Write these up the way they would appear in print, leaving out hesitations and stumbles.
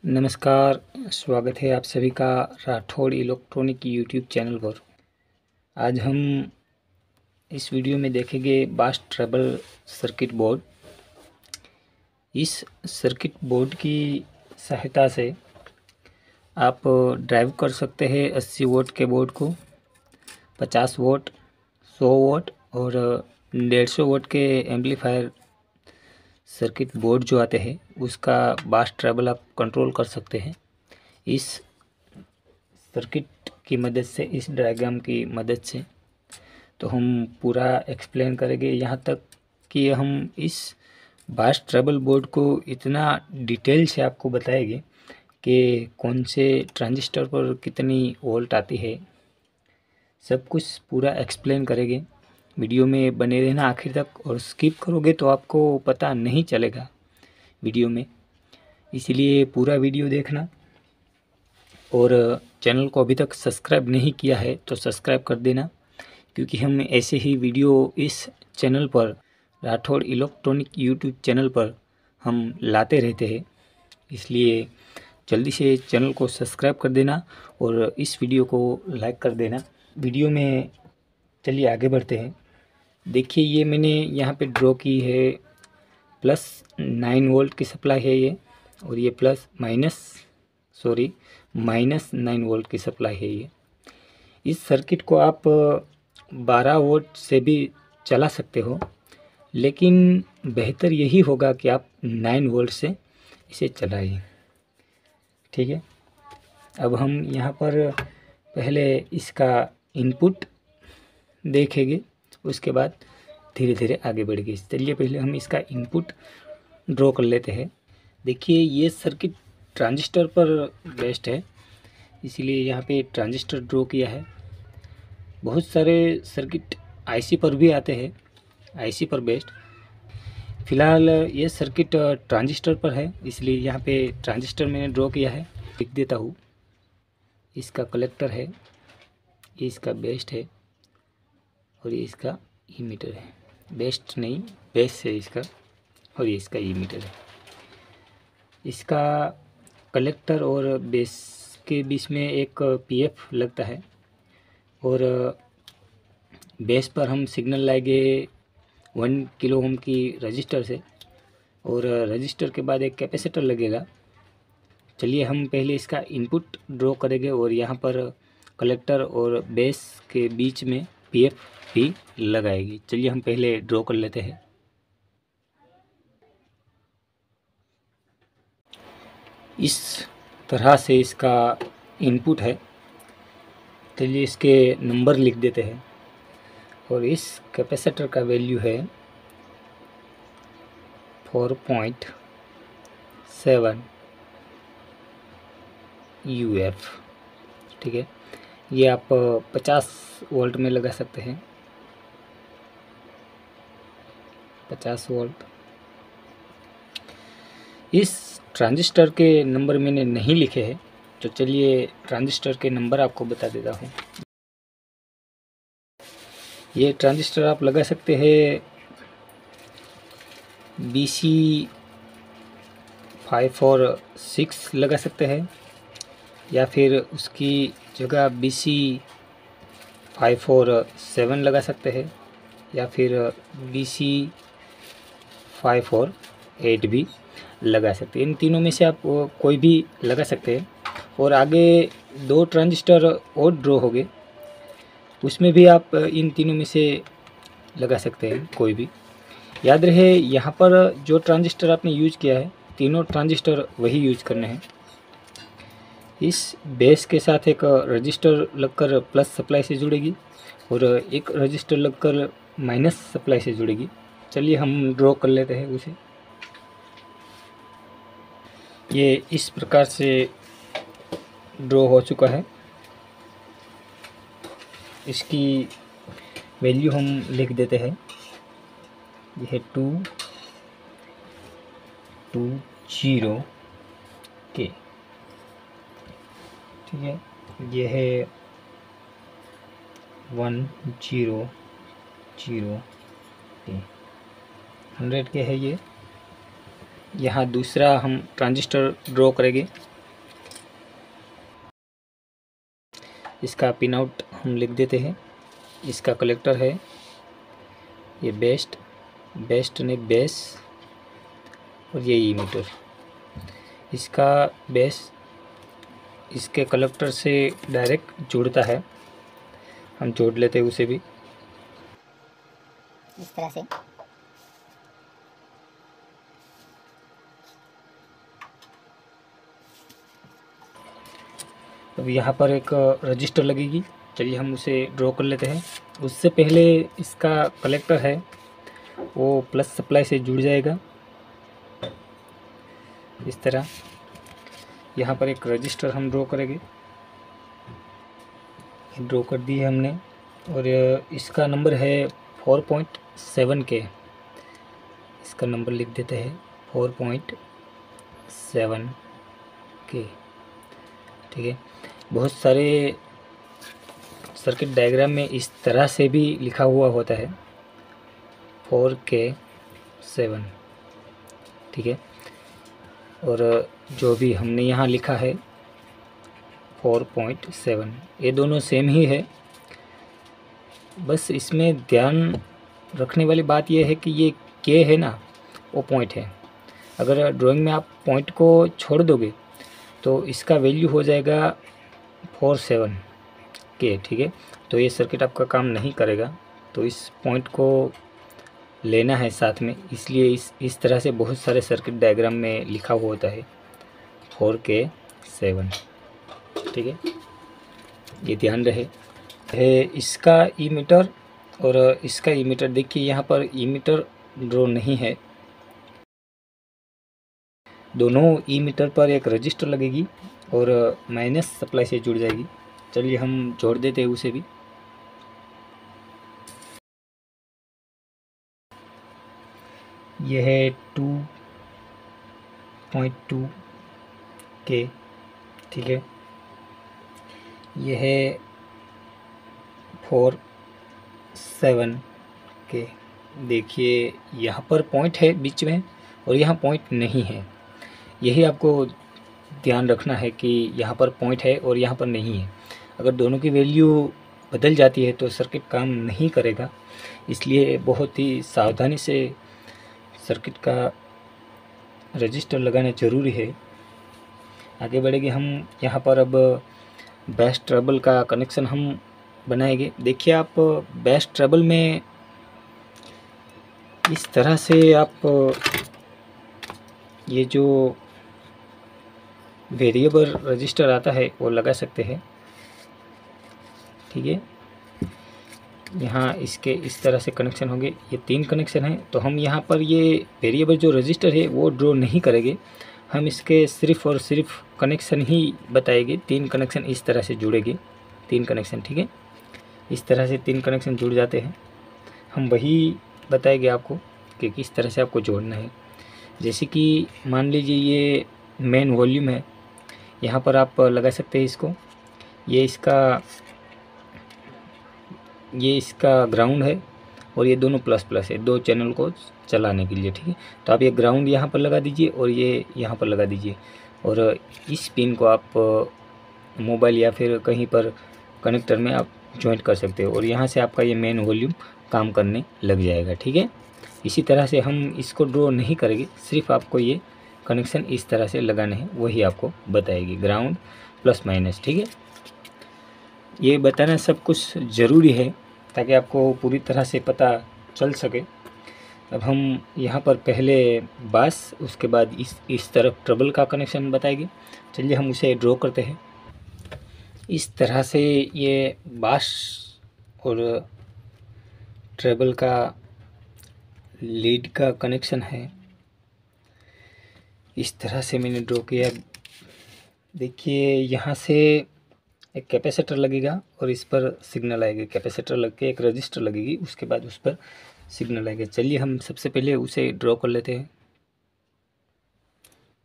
नमस्कार, स्वागत है आप सभी का राठौड़ इलेक्ट्रॉनिक यूट्यूब चैनल पर। आज हम इस वीडियो में देखेंगे बास ट्रबल सर्किट बोर्ड। इस सर्किट बोर्ड की सहायता से आप ड्राइव कर सकते हैं 80 वोल्ट के बोर्ड को, 50 वोल्ट, 100 वोल्ट और 150 वोल्ट के एम्पलीफायर सर्किट बोर्ड जो आते हैं उसका बास ट्रबल आप कंट्रोल कर सकते हैं इस सर्किट की मदद से, इस डायग्राम की मदद से। तो हम पूरा एक्सप्लेन करेंगे यहाँ तक कि हम इस बास ट्रबल बोर्ड को इतना डिटेल से आपको बताएंगे कि कौन से ट्रांजिस्टर पर कितनी वोल्ट आती है, सब कुछ पूरा एक्सप्लेन करेंगे। वीडियो में बने रहना आखिर तक, और स्किप करोगे तो आपको पता नहीं चलेगा वीडियो में, इसलिए पूरा वीडियो देखना। और चैनल को अभी तक सब्सक्राइब नहीं किया है तो सब्सक्राइब कर देना, क्योंकि हम ऐसे ही वीडियो इस चैनल पर, राठौड़ इलेक्ट्रॉनिक यूट्यूब चैनल पर हम लाते रहते हैं। इसलिए जल्दी से चैनल को सब्सक्राइब कर देना और इस वीडियो को लाइक कर देना। वीडियो में चलिए आगे बढ़ते हैं। देखिए, ये मैंने यहाँ पे ड्रॉ की है, प्लस 9 वोल्ट की सप्लाई है ये, और ये माइनस 9 वोल्ट की सप्लाई है ये। इस सर्किट को आप 12 वोल्ट से भी चला सकते हो, लेकिन बेहतर यही होगा कि आप 9 वोल्ट से इसे चलाइए, ठीक है। अब हम यहाँ पर पहले इसका इनपुट देखेंगे, उसके बाद धीरे धीरे आगे बढ़ेंगे। चलिए पहले हम इसका इनपुट ड्रॉ कर लेते हैं। देखिए, ये सर्किट ट्रांजिस्टर पर बेस्ड है, इसीलिए यहाँ पे ट्रांजिस्टर ड्रॉ किया है। बहुत सारे सर्किट आईसी पर भी आते हैं, आईसी पर बेस्ड। फिलहाल ये सर्किट ट्रांजिस्टर पर है, इसलिए यहाँ पे ट्रांजिस्टर मैंने ड्रॉ किया है। लिख देता हूँ, इसका कलेक्टर है, ये इसका बेस्ट है और ये इसका इमीटर है। बेस्ट नहीं, बेस है इसका, और ये इसका इमीटर है। इसका कलेक्टर और बेस के बीच में एक पीएफ लगता है, और बेस पर हम सिग्नल लाएंगे 1 किलो ओम की रजिस्टर से, और रजिस्टर के बाद एक कैपेसिटर लगेगा। चलिए हम पहले इसका इनपुट ड्रॉ करेंगे, और यहाँ पर कलेक्टर और बेस के बीच में पीएफ भी लगाएगी। चलिए हम पहले ड्रॉ कर लेते हैं। इस तरह से इसका इनपुट है। चलिए इसके नंबर लिख देते हैं, और इस कैपेसिटर का वैल्यू है 4.7 UF, ठीक है। ये आप 50 वोल्ट में लगा सकते हैं, 50 वोल्ट। इस ट्रांजिस्टर के नंबर मैंने नहीं लिखे हैं, तो चलिए ट्रांजिस्टर के नंबर आपको बता देता हूँ। ये ट्रांजिस्टर आप लगा सकते हैं BC546 लगा सकते हैं, या फिर उसकी जगह BC547 लगा सकते हैं, या फिर BC548 भी लगा सकते हैं। इन तीनों में से आप कोई भी लगा सकते हैं। और आगे 2 ट्रांजिस्टर और ड्रॉ हो गए, उसमें भी आप इन तीनों में से लगा सकते हैं कोई भी। याद रहे, यहाँ पर जो ट्रांजिस्टर आपने यूज किया है, तीनों ट्रांजिस्टर वही यूज करने हैं। इस बेस के साथ एक रजिस्टर लगकर प्लस सप्लाई से जुड़ेगी, और एक रजिस्टर लगकर माइनस सप्लाई से जुड़ेगी। चलिए हम ड्रॉ कर लेते हैं उसे। ये इस प्रकार से ड्रॉ हो चुका है। इसकी वैल्यू हम लिख देते हैं, यह है 220 के, ठीक है। यह है 100 के, 100 के है ये। यहाँ दूसरा हम ट्रांजिस्टर ड्रॉ करेंगे, इसका पिन आउट हम लिख देते हैं। इसका कलेक्टर है ये बेस्ट ने बेस, और ये ईमीटर। इसका बेस इसके कलेक्टर से डायरेक्ट जुड़ता है, हम जोड़ लेते हैं उसे भी इस तरह से। अब यहाँ पर एक रजिस्टर लगेगी, चलिए हम उसे ड्रॉ कर लेते हैं। उससे पहले इसका कलेक्टर है वो प्लस सप्लाई से जुड़ जाएगा इस तरह। यहाँ पर एक रजिस्टर हम ड्रॉ करेंगे, ड्रॉ कर दी है हमने, और इसका नंबर है 4.7 के। इसका नंबर लिख देते हैं 4.7 के, ठीक है। बहुत सारे सर्किट डायग्राम में इस तरह से भी लिखा हुआ होता है 4K7, ठीक है। और जो भी हमने यहाँ लिखा है 4.7, ये दोनों सेम ही है। बस इसमें ध्यान रखने वाली बात यह है कि ये के है ना, वो पॉइंट है। अगर ड्राइंग में आप पॉइंट को छोड़ दोगे तो इसका वैल्यू हो जाएगा 47 के, ठीक है। तो ये सर्किट आपका काम नहीं करेगा, तो इस पॉइंट को लेना है साथ में, इसलिए इस तरह से बहुत सारे सर्किट डायग्राम में लिखा हुआ होता है 4K7, ठीक है। ये ध्यान रहे है। इसका ईमीटर और इसका ईमीटर, देखिए यहाँ पर ईमीटर ड्रॉ नहीं है। दोनों ईमीटर पर एक रजिस्टर लगेगी और माइनस सप्लाई से जुड़ जाएगी। चलिए हम जोड़ देते हैं उसे भी। यह है 2.2 के, ठीक है। यह है 4.7 के। देखिए यहाँ पर पॉइंट है बीच में और यहाँ पॉइंट नहीं है, यही आपको ध्यान रखना है कि यहाँ पर पॉइंट है और यहाँ पर नहीं है। अगर दोनों की वैल्यू बदल जाती है तो सर्किट काम नहीं करेगा, इसलिए बहुत ही सावधानी से सर्किट का रजिस्टर लगाना ज़रूरी है। आगे बढ़ेंगे हम। यहाँ पर अब बेस ट्रबल का कनेक्शन हम बनाएंगे। देखिए आप बेस ट्रबल में इस तरह से आप ये जो वेरिएबल रजिस्टर आता है वो लगा सकते हैं, ठीक है। यहाँ इसके इस तरह से कनेक्शन होंगे, ये 3 कनेक्शन हैं। तो हम यहाँ पर ये वेरिएबल जो रजिस्टर है वो ड्रॉ नहीं करेंगे, हम इसके सिर्फ और सिर्फ कनेक्शन ही बताएंगे। 3 कनेक्शन इस तरह से जुड़ेंगे, 3 कनेक्शन, ठीक है। इस तरह से 3 कनेक्शन जुड़ जाते हैं, हम वही बताएंगे आपको कि किस तरह से आपको जोड़ना है। जैसे कि मान लीजिए ये मेन वॉल्यूम है, यहाँ पर आप लगा सकते हैं इसको। ये इसका ग्राउंड है और ये दोनों प्लस प्लस है, 2 चैनल को चलाने के लिए, ठीक है। तो आप ये ग्राउंड यहाँ पर लगा दीजिए और ये यहाँ पर लगा दीजिए, और इस पिन को आप मोबाइल या फिर कहीं पर कनेक्टर में आप ज्वाइंट कर सकते हो और यहाँ से आपका ये मेन वॉल्यूम काम करने लग जाएगा, ठीक है। इसी तरह से हम इसको ड्रॉ नहीं करेंगे, सिर्फ आपको ये कनेक्शन इस तरह से लगाने हैं, वही आपको बताएगी, ग्राउंड प्लस माइनस, ठीक है। ये बताना सब कुछ ज़रूरी है ताकि आपको पूरी तरह से पता चल सके। अब हम यहाँ पर पहले बास, उसके बाद इस तरफ ट्रबल का कनेक्शन बताएंगे। चलिए हम उसे ड्रॉ करते हैं। इस तरह से ये बास और ट्रबल का लीड का कनेक्शन है, इस तरह से मैंने ड्रॉ किया। देखिए यहाँ से एक कैपेसिटर लगेगा और इस पर सिग्नल आएगा, कैपेसिटर लग के एक रजिस्टर लगेगी, उसके बाद उस पर सिग्नल आएगा। चलिए हम सबसे पहले उसे ड्रॉ कर लेते हैं।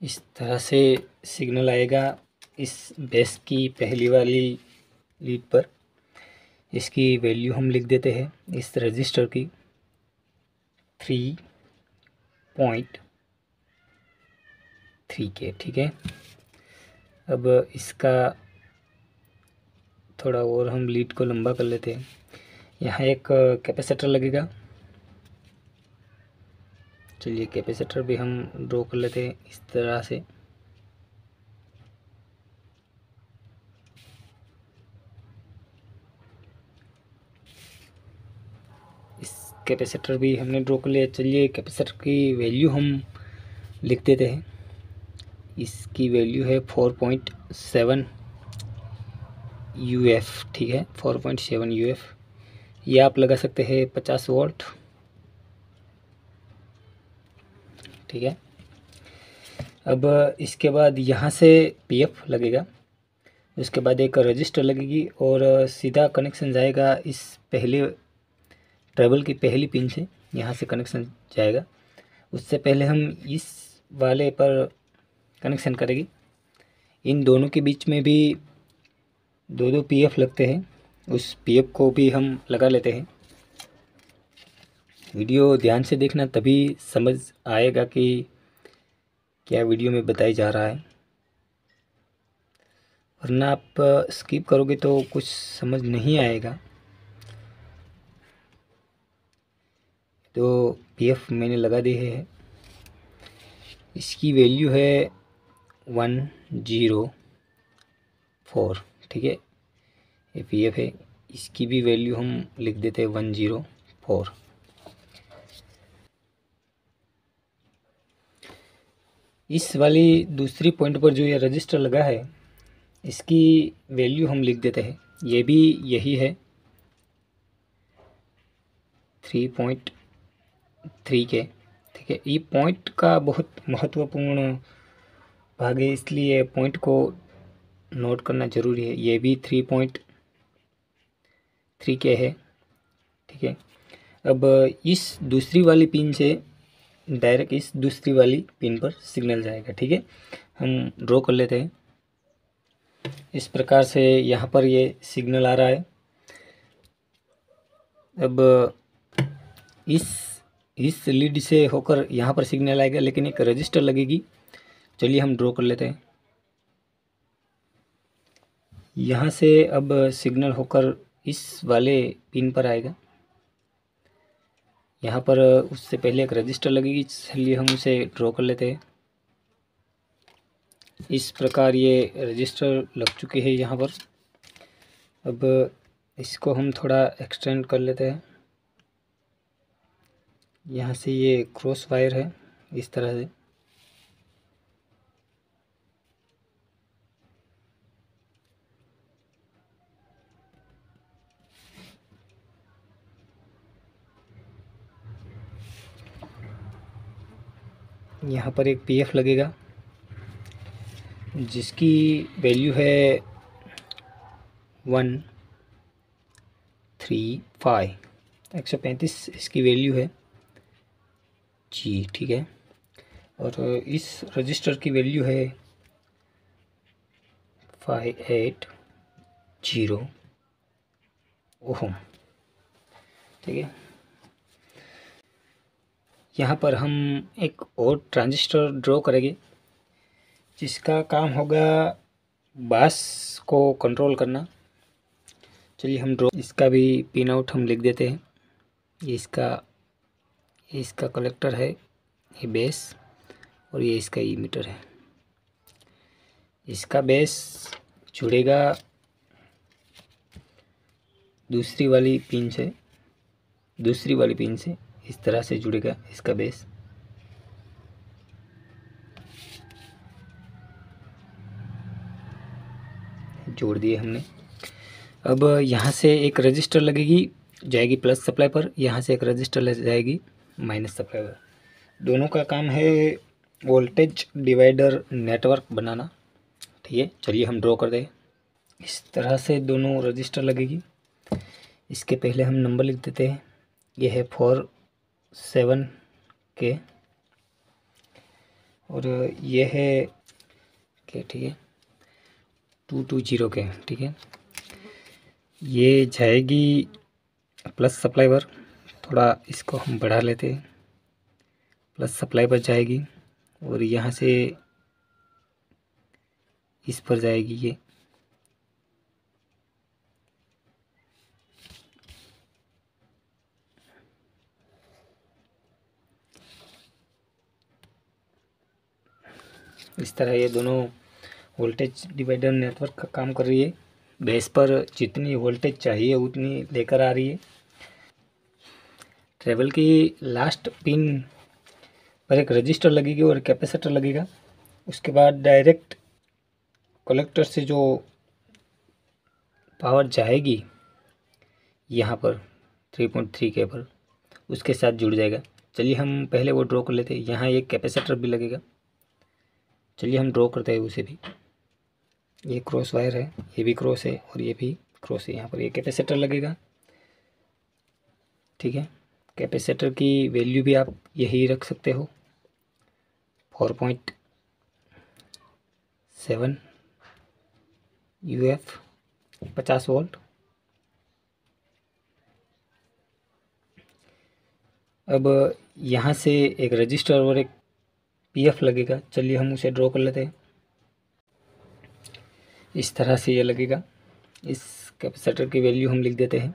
इस तरह से सिग्नल आएगा इस बेस की पहली वाली लीड पर। इसकी वैल्यू हम लिख देते हैं इस रजिस्टर की 3.3 के, ठीक है। अब इसका थोड़ा और हम लीड को लंबा कर लेते हैं। यहाँ एक कैपेसिटर लगेगा। चलिए कैपेसिटर भी हम ड्रॉ कर लेते हैं इस तरह से। इस कैपेसिटर भी हमने ड्रॉ कर लिया। चलिए कैपेसिटर की वैल्यू हम लिख देते हैं। इसकी वैल्यू है 4.7 UF, ठीक है, 4.7 UF। ये आप लगा सकते हैं 50 वोल्ट, ठीक है। अब इसके बाद यहाँ से PF लगेगा, उसके बाद एक रजिस्टर लगेगी और सीधा कनेक्शन जाएगा इस पहले ट्रेबल की पहली पिन से, यहाँ से कनेक्शन जाएगा। उससे पहले हम इस वाले पर कनेक्शन करेंगे। इन दोनों के बीच में भी दो दो PF लगते हैं, उस PF को भी हम लगा लेते हैं। वीडियो ध्यान से देखना, तभी समझ आएगा कि क्या वीडियो में बताया जा रहा है, वरना आप स्किप करोगे तो कुछ समझ नहीं आएगा। तो PF मैंने लगा दी है। इसकी वैल्यू है 104, ठीक है। ये PF है, इसकी भी वैल्यू हम लिख देते हैं 104। इस वाली दूसरी पॉइंट पर जो ये रजिस्टर लगा है, इसकी वैल्यू हम लिख देते हैं। ये भी यही है 3.3 के, ठीक है। ये पॉइंट का बहुत महत्वपूर्ण भाग है, इसलिए पॉइंट को नोट करना ज़रूरी है। ये भी 3.3 के है, ठीक है। अब इस दूसरी वाली पिन से डायरेक्ट इस दूसरी वाली पिन पर सिग्नल जाएगा, ठीक है। हम ड्रॉ कर लेते हैं। इस प्रकार से यहाँ पर ये सिग्नल आ रहा है। अब इस लीड से होकर यहाँ पर सिग्नल आएगा, लेकिन एक रजिस्टर लगेगी। चलिए हम ड्रॉ कर लेते हैं। यहाँ से अब सिग्नल होकर इस वाले पिन पर आएगा। यहाँ पर उससे पहले एक रजिस्टर लगेगी, इसलिए हम उसे ड्रॉ कर लेते हैं। इस प्रकार ये रजिस्टर लग चुके हैं यहाँ पर। अब इसको हम थोड़ा एक्सटेंड कर लेते हैं। यहाँ से ये क्रॉस वायर है इस तरह से। यहाँ पर एक PF लगेगा जिसकी वैल्यू है 135, 135 इसकी वैल्यू है जी, ठीक है। और इस रजिस्टर की वैल्यू है 580 ओम, ठीक है। यहाँ पर हम एक और ट्रांजिस्टर ड्रॉ करेंगे जिसका काम होगा बास को कंट्रोल करना। चलिए हम ड्रॉ, इसका भी पिन आउट हम लिख देते हैं। ये इसका कलेक्टर है, ये बेस, और ये इसका इमीटर है। इसका बेस जुड़ेगा दूसरी वाली पिन से, इस तरह से जुड़ेगा इसका बेस। जोड़ दिए हमने। अब यहाँ से एक रजिस्टर लगेगी, जाएगी प्लस सप्लाई पर, यहाँ से एक रजिस्टर ले जाएगी माइनस सप्लाई पर। दोनों का काम है वोल्टेज डिवाइडर नेटवर्क बनाना, ठीक है। चलिए हम ड्रॉ कर दें। इस तरह से दोनों रजिस्टर लगेगी। इसके पहले हम नंबर लिख देते हैं। ये है 47 के और ये है के, ठीक है, 220 के, ठीक है। ये जाएगी प्लस सप्लाई पर, थोड़ा इसको हम बढ़ा लेते हैं। प्लस सप्लाई पर जाएगी और यहाँ से इस पर जाएगी ये, इस तरह ये दोनों वोल्टेज डिवाइडर नेटवर्क का काम कर रही है। बेस पर जितनी वोल्टेज चाहिए उतनी लेकर आ रही है। ट्रेवल की लास्ट पिन पर एक रजिस्टर लगेगी और कैपेसिटर लगेगा। उसके बाद डायरेक्ट कलेक्टर से जो पावर जाएगी यहाँ पर 3.3 केबल उसके साथ जुड़ जाएगा। चलिए हम पहले वो ड्रॉ कर लेते हैं। यहाँ एक कैपेसिटर भी लगेगा, चलिए हम ड्रॉ करते हैं उसे भी। ये क्रॉस वायर है, ये भी क्रॉस है और ये भी क्रॉस है। यहाँ पर ये कैपेसिटर लगेगा, ठीक है। कैपेसिटर की वैल्यू भी आप यही रख सकते हो, 4.7 UF 50 वोल्ट। अब यहाँ से एक रजिस्टर और एक PF लगेगा, चलिए हम उसे ड्रॉ कर लेते हैं। इस तरह से ये लगेगा। इस कैपेसिटर की वैल्यू हम लिख देते हैं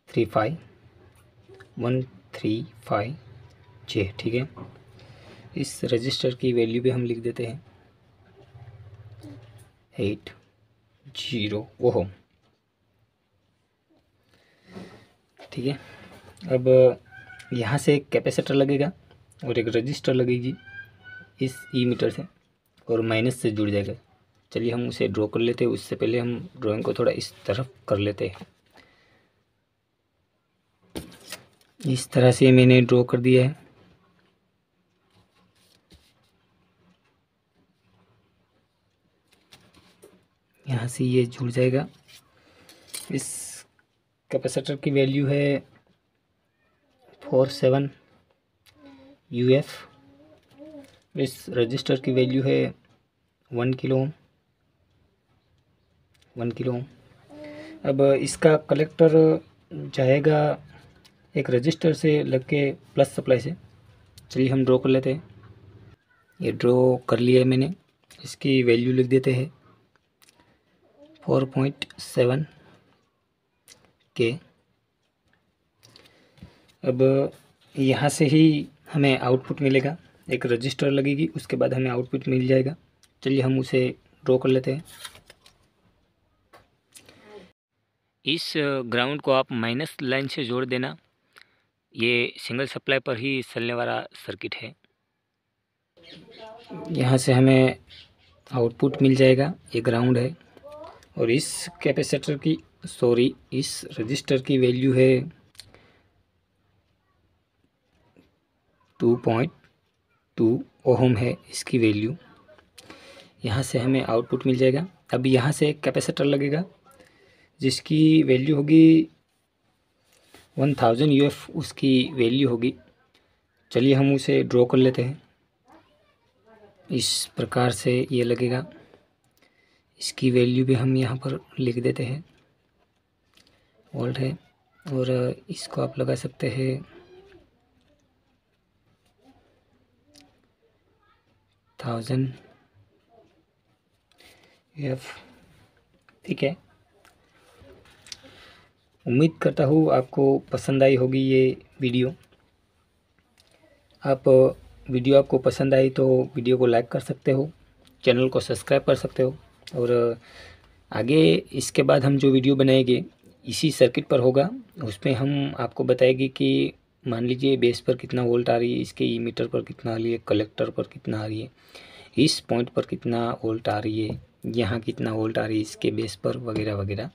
35135J, ठीक है। इस रजिस्टर की वैल्यू भी हम लिख देते हैं 80 ओम, ठीक है। अब यहाँ से एक कैपेसिटर लगेगा और एक रजिस्टर लगेगी इस ई मीटर से और माइनस से जुड़ जाएगा। चलिए हम उसे ड्रॉ कर लेते हैं। उससे पहले हम ड्राइंग को थोड़ा इस तरफ कर लेते हैं। इस तरह से मैंने ड्रॉ कर दिया है। यहाँ से ये जुड़ जाएगा। इस कैपेसिटर की वैल्यू है 47 UF। इस रजिस्टर की वैल्यू है 1 किलो ओम। अब इसका कलेक्टर जाएगा एक रजिस्टर से लग के प्लस सप्लाई से। चलिए हम ड्रॉ कर लेते हैं। ये ड्रॉ कर लिया है मैंने। इसकी वैल्यू लिख देते हैं 4.7 के। अब यहाँ से ही हमें आउटपुट मिलेगा, एक रजिस्टर लगेगी, उसके बाद हमें आउटपुट मिल जाएगा। चलिए हम उसे ड्रॉ कर लेते हैं। इस ग्राउंड को आप माइनस लाइन से जोड़ देना। ये सिंगल सप्लाई पर ही चलने वाला सर्किट है। यहाँ से हमें आउटपुट मिल जाएगा, ये ग्राउंड है। और इस कैपेसिटर की इस रजिस्टर की वैल्यू है 2.2 ओम है इसकी वैल्यू। यहाँ से हमें आउटपुट मिल जाएगा। अब यहाँ से एक कैपेसिटर लगेगा जिसकी वैल्यू होगी 1000 UF, उसकी वैल्यू होगी। चलिए हम उसे ड्रॉ कर लेते हैं। इस प्रकार से ये लगेगा। इसकी वैल्यू भी हम यहाँ पर लिख देते हैं, वोल्ट है। और इसको आप लगा सकते हैं 1000 UF, ठीक है। उम्मीद करता हूँ आपको पसंद आई होगी ये वीडियो। वीडियो आपको पसंद आई तो वीडियो को लाइक कर सकते हो, चैनल को सब्सक्राइब कर सकते हो। और आगे इसके बाद हम जो वीडियो बनाएंगे इसी सर्किट पर होगा। उसमें हम आपको बताएंगे कि मान लीजिए बेस पर कितना वोल्ट आ रही है, इसके ई मीटर पर कितना आ रही है, कलेक्टर पर कितना आ रही है, इस पॉइंट पर कितना वोल्ट आ रही है, यहाँ कितना वोल्ट आ रही है इसके बेस पर, वगैरह वगैरह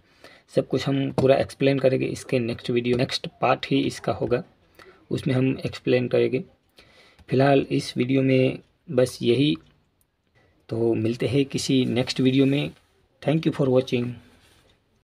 सब कुछ हम पूरा एक्सप्लेन करेंगे। इसके नेक्स्ट पार्ट ही इसका होगा, उसमें हम एक्सप्लेन करेंगे। फ़िलहाल इस वीडियो में बस यही। तो मिलते हैं किसी नेक्स्ट वीडियो में। Thank you for watching.